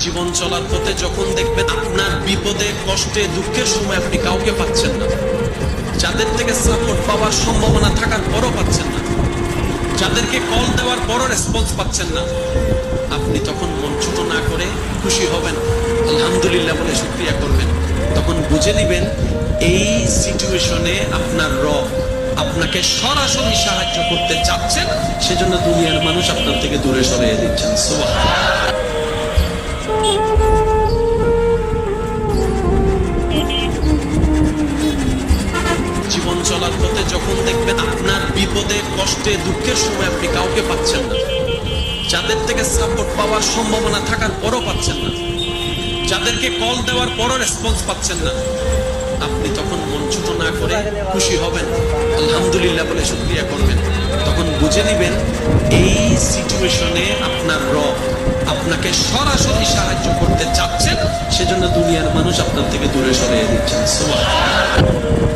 জীবন চলার পথে যখন দেখবেন আপনার বিপদে কষ্টে দুঃখের সময় আপনি কাউকে পাচ্ছেন না, যাদের থেকে সাপোর্ট পাওয়ার সম্ভাবনা থাকার পরও পাচ্ছেন না, যাদেরকে কল দেওয়ার পরও রেসপন্স পাচ্ছেন না, আপনি তখন মন ছোট না করে খুশি হবেন, আলহামদুলিল্লাহ বলে শুকরিয়া করবেন। তখন বুঝে নিবেন এই সিচুয়েশনে আপনার রব আপনাকে সরাসরি সাহায্য করতে চাচ্ছেন, সেজন্য দুনিয়ার মানুষ আপনার থেকে দূরে সরিয়ে দিচ্ছেন। সুবহানাল্লাহ। জীবন চলার পথে যখন দেখবেন আপনার বিপদে কষ্টে দুঃখের সময় আপনি কাউকে পাচ্ছেন না, যাদের থেকে সাপোর্ট পাওয়ার সম্ভাবনা থাকার পরও পাচ্ছেন না, যাদেরকে কল দেওয়ার পরও রেসপন্স পাচ্ছেন না, আপনি তখন মন ছোট না করে খুশি হবেন, আলহামদুলিল্লাহ বলে শুকরিয়া করবেন। তখন বুঝে নিবেন এই সিচুয়েশনে আপনার রব আপনাকে সরাসরি সাহায্য করতে চাচ্ছেন, সেজন্য দুনিয়ার মানুষ আপনার থেকে দূরে সরিয়ে দিচ্ছেন। সুবহানাল্লাহ।